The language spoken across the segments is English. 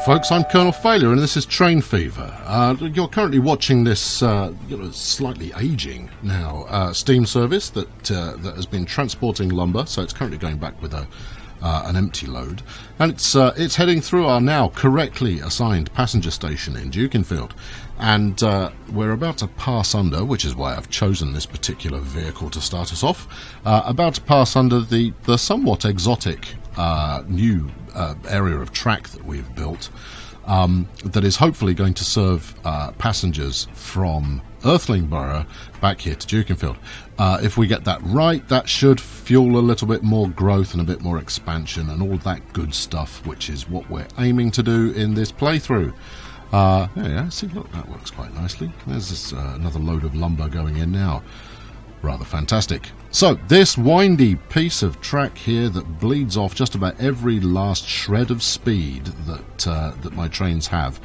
folks, I'm Colonel Failure and this is Train Fever. You're currently watching this slightly aging now steam service that has been transporting lumber, so it's currently going back with an empty load, and it's heading through our now correctly assigned passenger station in Dukinfield, and we're about to pass under, which is why I've chosen this particular vehicle to start us off, about to pass under the somewhat exotic new area of track that we've built that is hopefully going to serve passengers from Earthlingborough back here to Dukinfield. If we get that right, that should fuel a little bit more growth and a bit more expansion and all that good stuff, which is what we're aiming to do in this playthrough. Yeah, see, look, that works quite nicely. There's another load of lumber going in now. Rather fantastic. So this windy piece of track here that bleeds off just about every last shred of speed that my trains have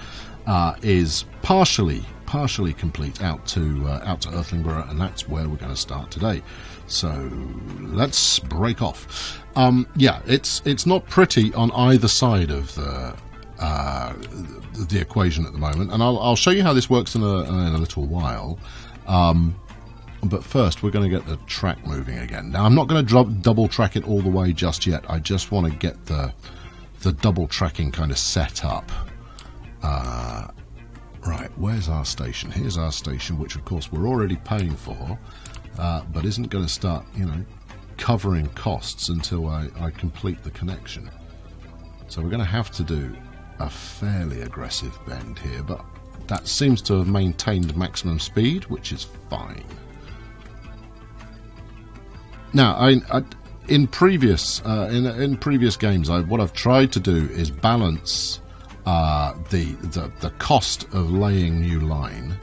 is partially complete out to Earthlingborough, and that's where we're going to start today. So let's break off. Yeah, it's not pretty on either side of the equation at the moment, and I'll show you how this works in a little while. But first, we're going to get the track moving again. Now, I'm not going to double track it all the way just yet. I just want to get the double tracking kind of set up. Right, where's our station? Here's our station, which of course we're already paying for, but isn't going to start, covering costs until I complete the connection. So we're going to have to do a fairly aggressive bend here, but that seems to have maintained maximum speed, which is fine. Now, in previous games, what I've tried to do is balance the cost of laying new line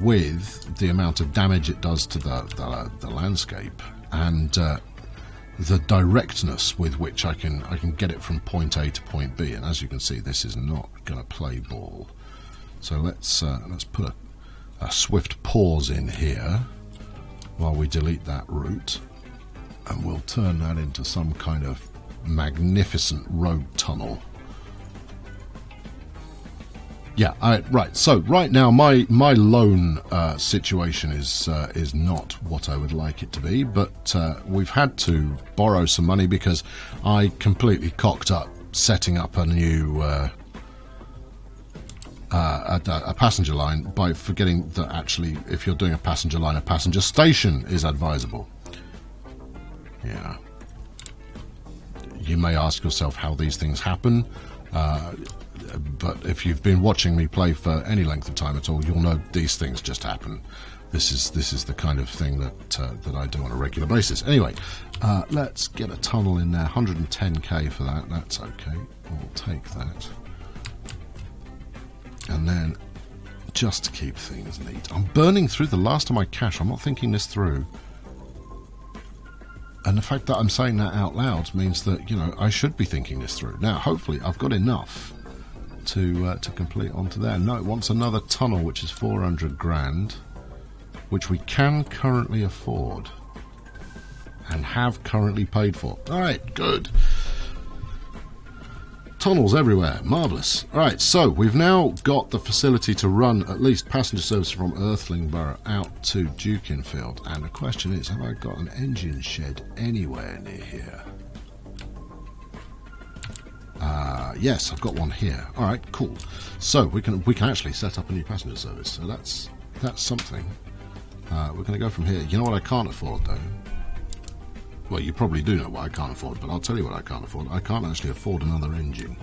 with the amount of damage it does to the landscape and the directness with which I can get it from point A to point B. And as you can see, this is not going to play ball. So let's put a swift pause in here while we delete that route, and we'll turn that into some kind of magnificent road tunnel. Yeah, right. So right now my loan situation is not what I would like it to be, but we've had to borrow some money because I completely cocked up setting up a new a passenger line by forgetting that actually, if you're doing a passenger line, a passenger station is advisable. Yeah. You may ask yourself how these things happen, but if you've been watching me play for any length of time at all, you'll know these things just happen. This is the kind of thing that I do on a regular basis. Anyway, let's get a tunnel in there. 110k for that. That's okay. We'll take that. And then, just to keep things neat, I'm burning through the last of my cash. I'm not thinking this through. And the fact that I'm saying that out loud means that, I should be thinking this through. Now, hopefully, I've got enough to complete onto there. No, it wants another tunnel, which is 400 grand, which we can currently afford and have currently paid for. All right, good. Tunnels everywhere, marvellous. Alright, so we've now got the facility to run at least passenger service from Earthlingborough out to Dukinfield, and the question is, have I got an engine shed anywhere near here? Yes, I've got one here. Alright, cool. So we can actually set up a new passenger service, so that's something. We're going to go from here. You know what I can't afford though? Well, you probably do know what I can't afford, but I'll tell you what I can't afford. I can't actually afford another engine.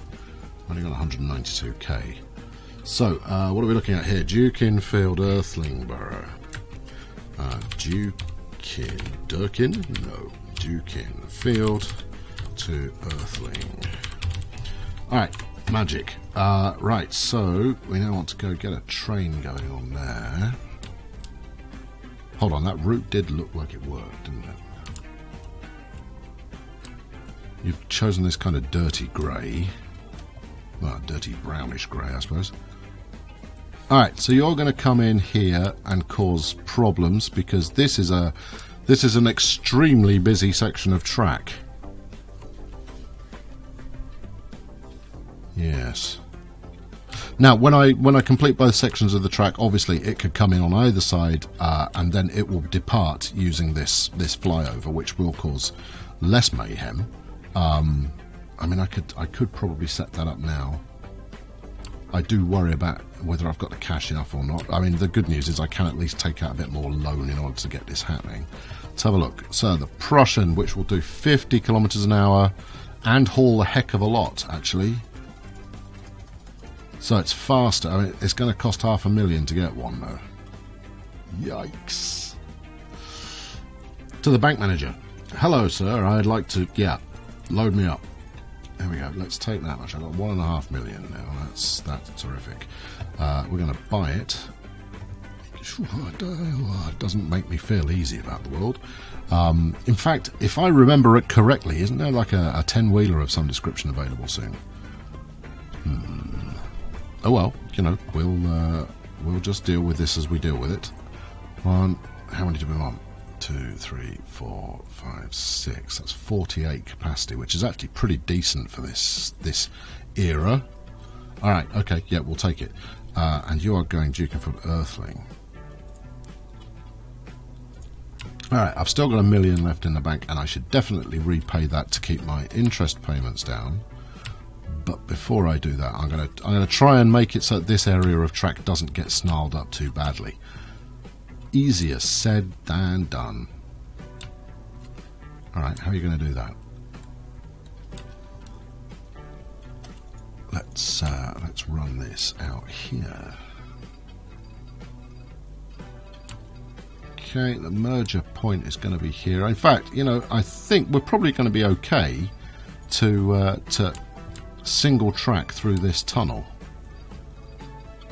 I've only got 192k. So, what are we looking at here? Dukinfield, Earthlingborough. Dukinfield to Earthling. Alright, magic. Right, so we now want to go get a train going on there. Hold on, that route did look like it worked, didn't it? You've chosen this kind of dirty grey. Well, dirty brownish grey, I suppose. Alright, so you're going to come in here and cause problems because this is an extremely busy section of track. Yes. Now, when I complete both sections of the track, obviously it could come in on either side, and then it will depart using this flyover, which will cause less mayhem. I mean, I could probably set that up now. I do worry about whether I've got the cash enough or not. I mean, the good news is I can at least take out a bit more loan in order to get this happening. Let's have a look. So the Prussian, which will do 50 kilometers an hour and haul a heck of a lot, actually. So it's faster. I mean, it's going to cost $500,000 to get one, though. Yikes. To the bank manager. Hello, sir. I'd like to... Yeah, load me up. There we go. Let's take that much. I've got $1.5 million now. That's terrific. We're going to buy it. It doesn't make me feel easy about the world. In fact, if I remember it correctly, isn't there like a 10-wheeler of some description available soon? Oh well, you know, we'll just deal with this as we deal with it. How many do we want? 2, 3, 4, 5, 6. That's 48 capacity, which is actually pretty decent for this era. All right, okay, yeah, we'll take it. And you are going Duking from Earthling. All right, I've still got $1 million left in the bank, and I should definitely repay that to keep my interest payments down. But before I do that, I'm gonna try and make it so that this area of track doesn't get snarled up too badly. Easier said than done. All right, how are you going to do that? Let's run this out here. Okay, the merger point is going to be here. In fact, you know, I think we're probably going to be okay to single track through this tunnel,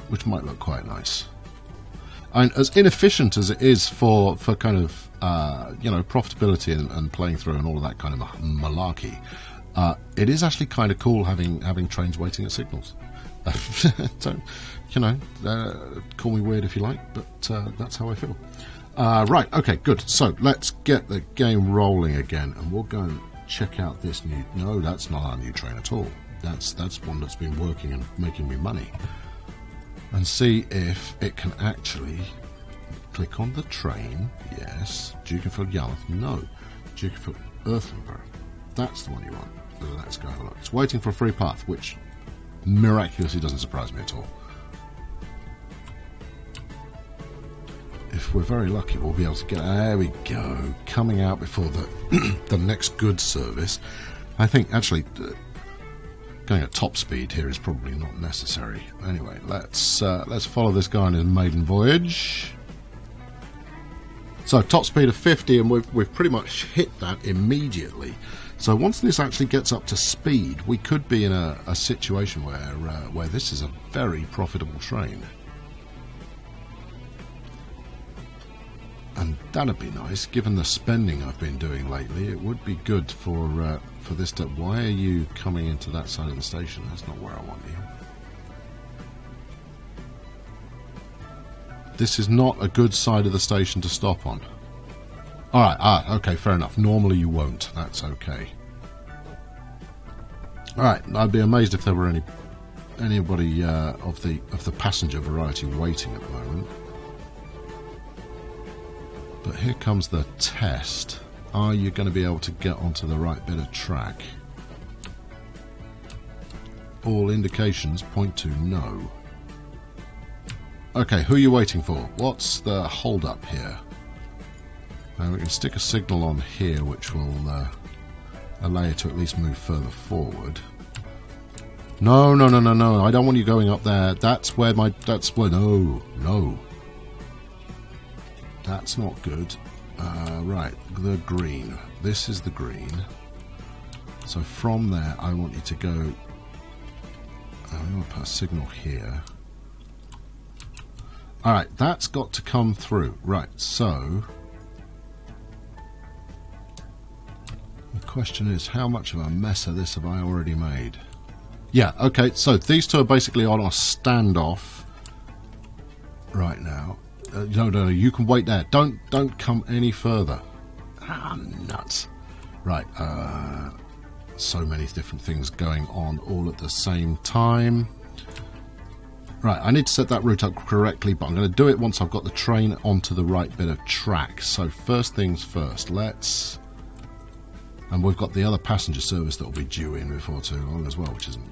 which might look quite nice. And as inefficient as it is for kind of you know, profitability and playing through and all of that kind of malarkey, it is actually kind of cool having trains waiting at signals. Don't, you know, call me weird if you like, but that's how I feel. Right, okay, good. So let's get the game rolling again, and we'll go and check out this new... No, that's not our new train at all. That's one that's been working and making me money. And see if it can actually click on the train. Yes. Dukenfield Yarmouth. No. Dukenfield Earthlingborough. That's the one you want. Let's go have a look. It's waiting for a free path, which miraculously doesn't surprise me at all. If we're very lucky, we'll be able to get... There we go. Coming out before the the next good service. I think, actually... going at top speed here is probably not necessary. Anyway, let's follow this guy on his maiden voyage. So top speed of 50, and we've pretty much hit that immediately. So once this actually gets up to speed, we could be in a situation where this is a very profitable train. And that'd be nice, given the spending I've been doing lately. It would be good for this to... Why are you coming into that side of the station? That's not where I want you. This is not a good side of the station to stop on. Alright, okay, fair enough. Normally you won't. That's okay. Alright, I'd be amazed if there were anybody of the passenger variety waiting at the moment. But here comes the test. Are you going to be able to get onto the right bit of track? All indications point to no. Okay, who are you waiting for? What's the hold up here? We can stick a signal on here which will allow you to at least move further forward. No, I don't want you going up there. That's where no. That's not good. Right, the green. This is the green. So from there, I want you to go... I'm going to put a signal here. Alright, that's got to come through. Right, so... the question is, how much of a mess of this have I already made? Yeah, okay, so these two are basically on a standoff right now. No, you can wait there. Don't come any further. Ah, nuts. Right, so many different things going on all at the same time. Right, I need to set that route up correctly, but I'm going to do it once I've got the train onto the right bit of track. So first things first, let's... And we've got the other passenger service that will be due in before too long as well, which isn't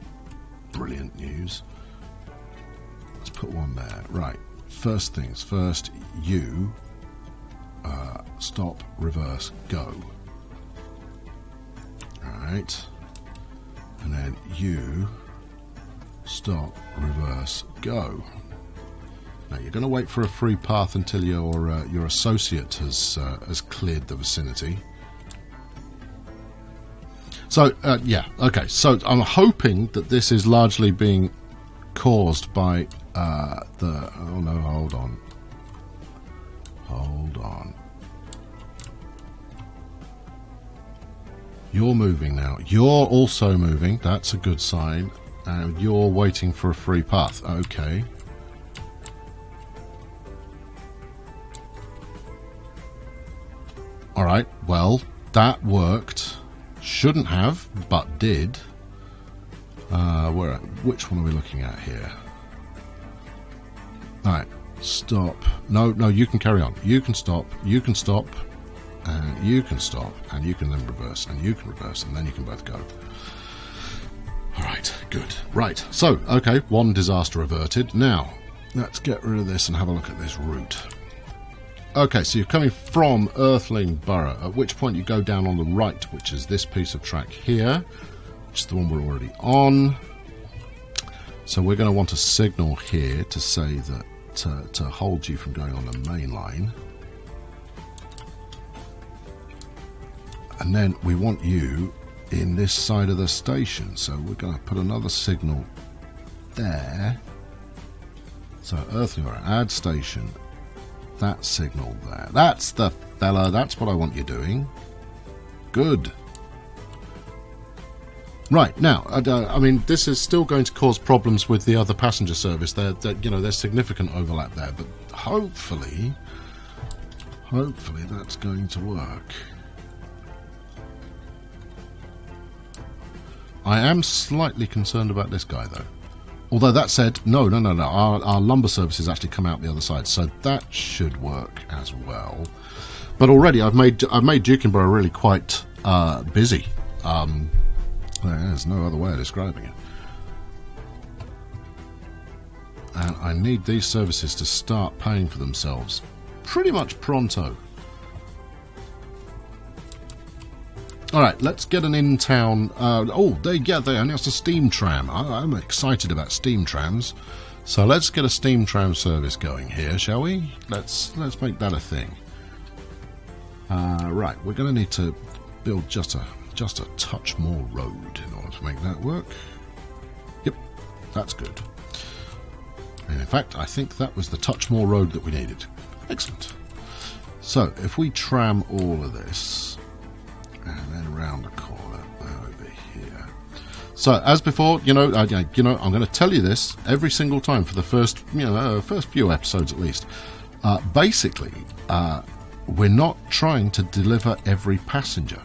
brilliant news. Let's put one there. Right, first things first, you stop, reverse, go. Alright. And then you stop, reverse, go. Now you're going to wait for a free path until your associate has cleared the vicinity. So yeah, okay. So I'm hoping that this is largely being caused by the. Oh no! Hold on. Hold on. You're moving now. You're also moving. That's a good sign. And you're waiting for a free path. Okay. All right. Well, that worked. Shouldn't have, but did. Which one are we looking at here? Alright, stop. No, you can carry on. You can stop, and you can stop, and you can then reverse, and you can reverse, and then you can both go. Alright, good. Right, so, okay, one disaster averted. Now, let's get rid of this and have a look at this route. Okay, so you're coming from Earthling Borough, at which point you go down on the right, which is this piece of track here, which is the one we're already on. So we're going to want a signal here to say that to hold you from going on the main line. And then we want you in this side of the station, so we're going to put another signal there. So Earthling Borough, add station. That signal there. That's the fella. That's what I want you doing. Good. Right, now, I mean, this is still going to cause problems with the other passenger service. There's significant overlap there, but hopefully that's going to work. I am slightly concerned about this guy, though. Although that said, no. Our lumber services actually come out the other side, so that should work as well. But already, I've made Dukinborough really quite busy. There's no other way of describing it. And I need these services to start paying for themselves pretty much pronto. Alright, let's get an in-town... they announced a steam tram. I'm excited about steam trams. So let's get a steam tram service going here, shall we? Let's make that a thing. Right, we're going to need to build just a touch more road in order to make that work. Yep, that's good. And in fact, I think that was the touch more road that we needed. Excellent. So, if we tram all of this... and then round the corner over here. So as before, I'm going to tell you this every single time for the first few episodes at least. Basically, we're not trying to deliver every passenger.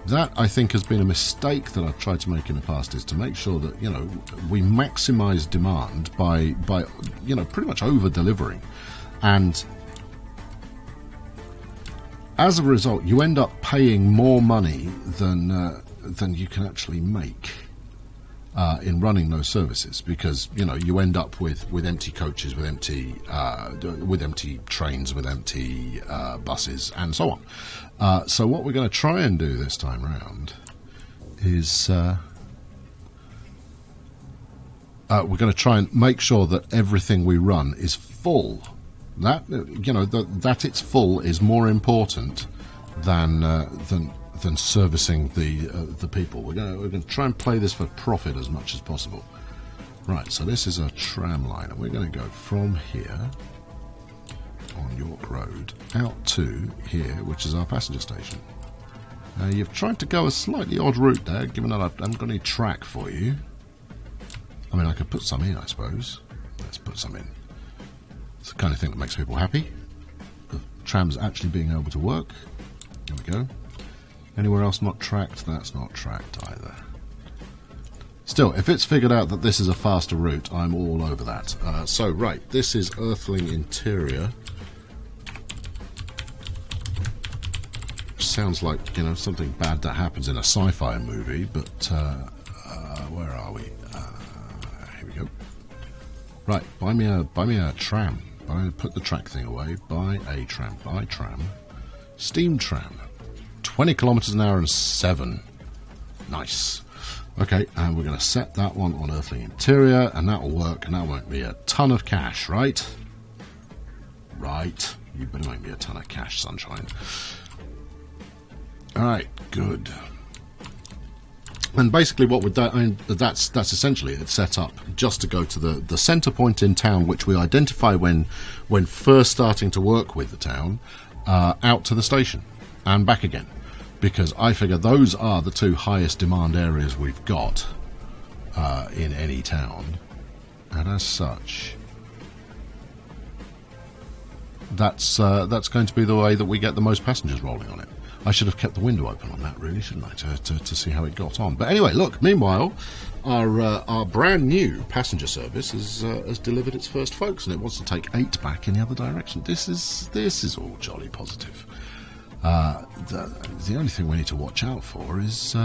That I think has been a mistake that I've tried to make in the past, is to make sure that we maximise demand by pretty much over delivering, and as a result, you end up paying more money than you can actually make in running those services, because you end up with empty coaches, with empty trains, with empty buses, and so on. So what we're going to try and do this time round is we're going to try and make sure that everything we run is full. That that it's full is more important than servicing the people. We're going to try and play this for profit as much as possible. Right, so this is a tram line, and we're going to go from here on York Road out to here, which is our passenger station. Now you've tried to go a slightly odd route there, given that I haven't got any track for you. I mean, I could put some in, I suppose. Let's put some in. It's the kind of thing that makes people happy. The tram's actually being able to work. There we go. Anywhere else not tracked? That's not tracked either. Still, if it's figured out that this is a faster route, I'm all over that. So, right, this is Earthling Interior. Sounds like, you know, something bad that happens in a sci-fi movie, but where are we? Here we go. Right, buy me a tram. Put the track thing away. Buy a tram. Buy tram. Steam tram. 20 kilometers an hour and 7. Nice. Okay, and we're going to set that one on Earthling Interior, and that will work, and that won't be a ton of cash, right? Right. You better make me a ton of cash, sunshine. Alright, good. And basically what would that, I mean, that's essentially it, set up just to go to the centre point in town, which we identify when first starting to work with the town, out to the station and back again. Because I figure those are the two highest demand areas we've got in any town, and as such, that's going to be the way that we get the most passengers rolling on it. I should have kept the window open on that, really, shouldn't I, to see how it got on. But anyway, look. Meanwhile, our brand new passenger service has delivered its first folks, and it wants to take 8 back in the other direction. This is all jolly positive. The only thing we need to watch out for is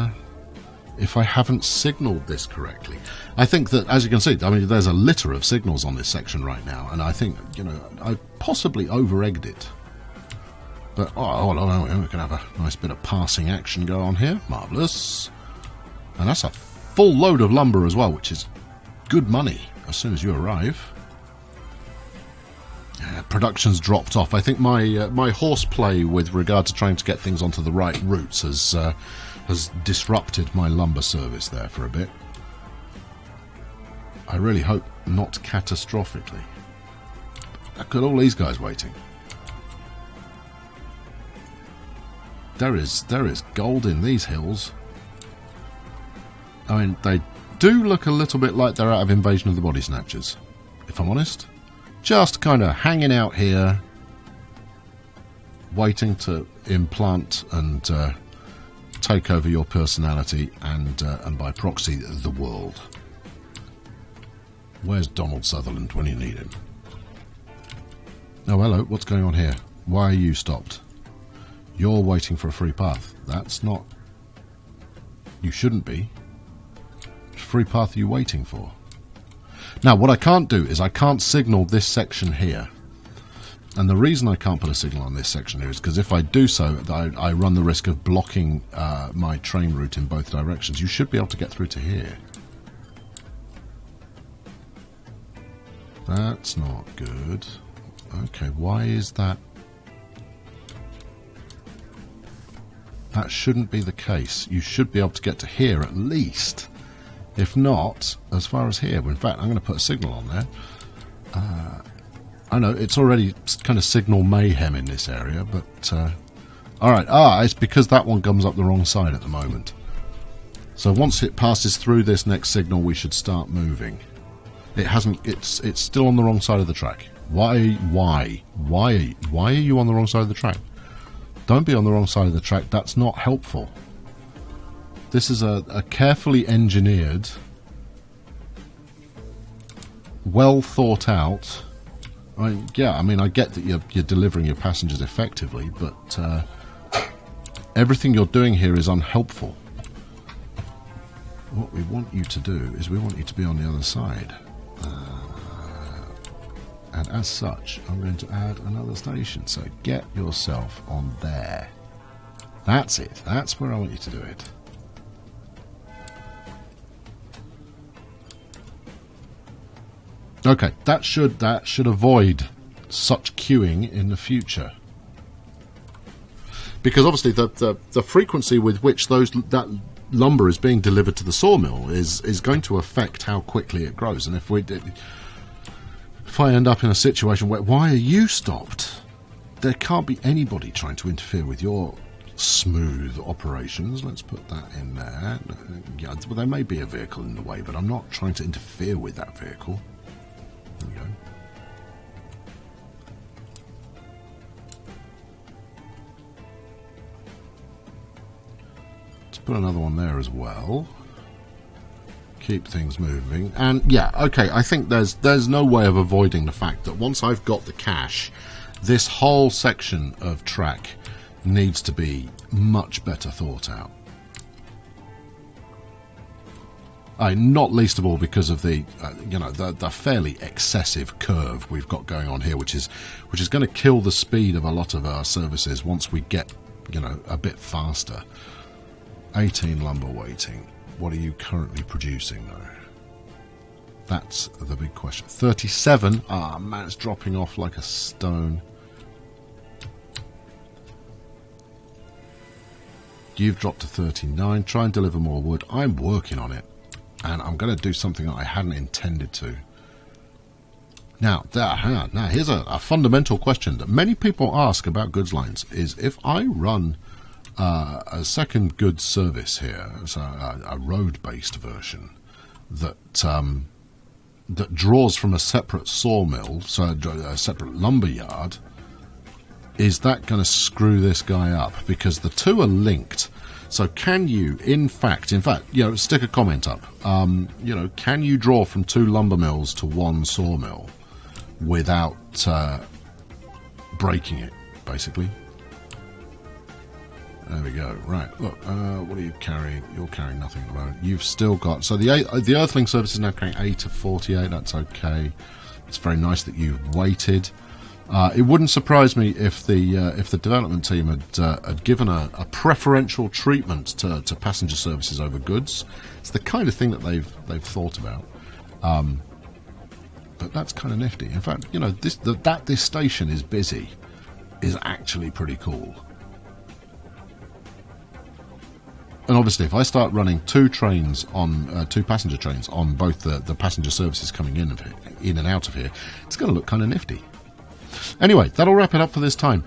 if I haven't signalled this correctly. I think that, as you can see, I mean, there's a litter of signals on this section right now, and I think, you know, I possibly over-egged it. But, oh no, we can have a nice bit of passing action go on here. Marvellous. And that's a full load of lumber as well, which is good money as soon as you arrive. Production's dropped off. I think my horseplay with regard to trying to get things onto the right routes has disrupted my lumber service there for a bit. I really hope not catastrophically. Look at all these guys waiting. There is gold in these hills. I mean, they do look a little bit like they're out of Invasion of the Body Snatchers, if I'm honest. Just kind of hanging out here, waiting to implant and take over your personality and by proxy, the world. Where's Donald Sutherland when you need him? Oh, hello, what's going on here? Why are you stopped? You're waiting for a free path. That's not... You shouldn't be. Which free path are you waiting for? Now, what I can't do is I can't signal this section here. And the reason I can't put a signal on this section here is because if I do so, I run the risk of blocking my train route in both directions. You should be able to get through to here. That's not good. Okay, why is that? That shouldn't be the case. You should be able to get to here at least. If not, as far as here. In fact, I'm going to put a signal on there. I know, it's already kind of signal mayhem in this area, but... Alright, it's because that one comes up the wrong side at the moment. So once it passes through this next signal, we should start moving. It hasn't... It's still on the wrong side of the track. Why are you on the wrong side of the track? Don't be on the wrong side of the track. That's not helpful. This is a carefully engineered, well thought out... I mean, I get that you're delivering your passengers effectively, but everything you're doing here is unhelpful. What we want you to do is we want you to be on the other side. And as such, I'm going to add another station. So get yourself on there. That's it. That's where I want you to do it. Okay, that should avoid such queuing in the future. Because obviously the frequency with which that lumber is being delivered to the sawmill is going to affect how quickly it grows. And if I end up in a situation where, why are you stopped? There can't be anybody trying to interfere with your smooth operations. Let's put that in there. Yeah, well, there may be a vehicle in the way, but I'm not trying to interfere with that vehicle. There we go. put another one there as well. Keep things moving. And yeah, okay, I think there's no way of avoiding the fact that once I've got the cash, this whole section of track needs to be much better thought out. Not least of all because of the the fairly excessive curve we've got going on here, which is going to kill the speed of a lot of our services once we get a bit faster. 18 lumber waiting. What are you currently producing though? That's the big question. 37. Ah man, it's dropping off like a stone. You've dropped to 39. Try and deliver more wood. I'm working on it. And I'm going to do something that I hadn't intended to. Now here's a fundamental question that many people ask about goods lines: is if I run a second goods service here, so a road-based version that that draws from a separate sawmill, so a separate lumber yard, is that going to screw this guy up? Because the two are linked. So can you, in fact, stick a comment up. Can you draw from two lumber mills to one sawmill without breaking it, basically? There we go. Right. Look, what are you carrying? You're carrying nothing at the moment. You've still got... So the Earthling service is now carrying 8 of 48. That's okay. It's very nice that you've waited. It wouldn't surprise me if the development team had given a preferential treatment to passenger services over goods. It's the kind of thing that they've thought about. But that's kind of nifty. In fact, this station is busy is actually pretty cool. And obviously, if I start running two passenger trains on both the passenger services coming in and out of here, it's going to look kind of nifty. Anyway, that'll wrap it up for this time.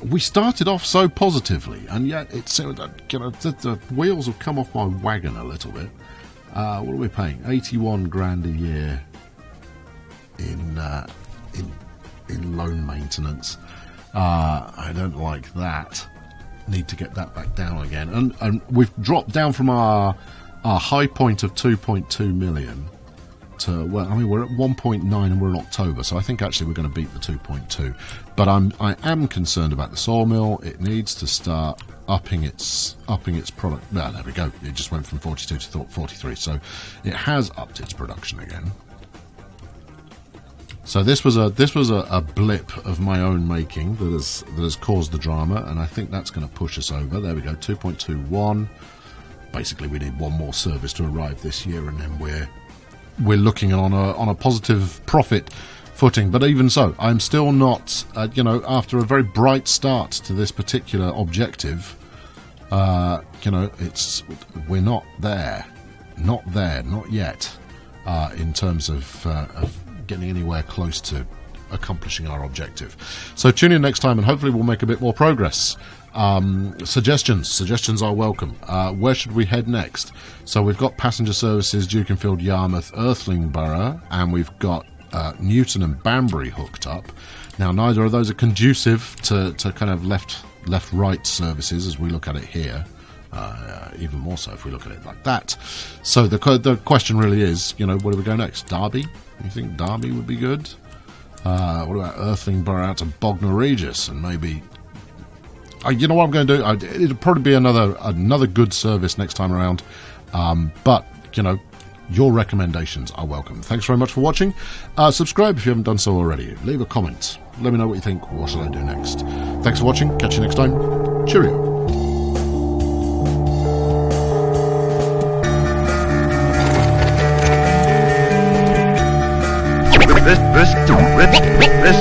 We started off so positively, and yet it's the wheels have come off my wagon a little bit. What are we paying? 81 grand a year in loan maintenance. I don't like that. Need to get that back down again, and we've dropped down from our high point of 2.2 million. We're at 1.9 and we're in October, so I think actually we're going to beat the 2.2. But I am concerned about the sawmill. It needs to start upping its product. Well, there we go. It just went from 42 to 43, so it has upped its production again. So this was a blip of my own making that has caused the drama, and I think that's going to push us over. There we go, 2.21. Basically, we need one more service to arrive this year, and then we're looking on a positive profit footing. But even so, I'm still not, after a very bright start to this particular objective, we're not there, not yet, in terms of getting anywhere close to accomplishing our objective. So tune in next time, and hopefully we'll make a bit more progress. Suggestions are welcome. Where should we head next? So we've got passenger services, Dukenfield, Yarmouth, Earthling Borough, and we've got Newton and Banbury hooked up. Now neither of those are conducive to kind of left-right services as we look at it here. Even more so if we look at it like that. So the question really is, where do we go next? Derby? You think Derby would be good? What about Earthling Borough out to Bognor Regis, and maybe... you know what I'm going to do? It'll probably be another good service next time around. But, your recommendations are welcome. Thanks very much for watching. Subscribe if you haven't done so already. Leave a comment. Let me know what you think. What should I do next? Thanks for watching. Catch you next time. Cheerio. This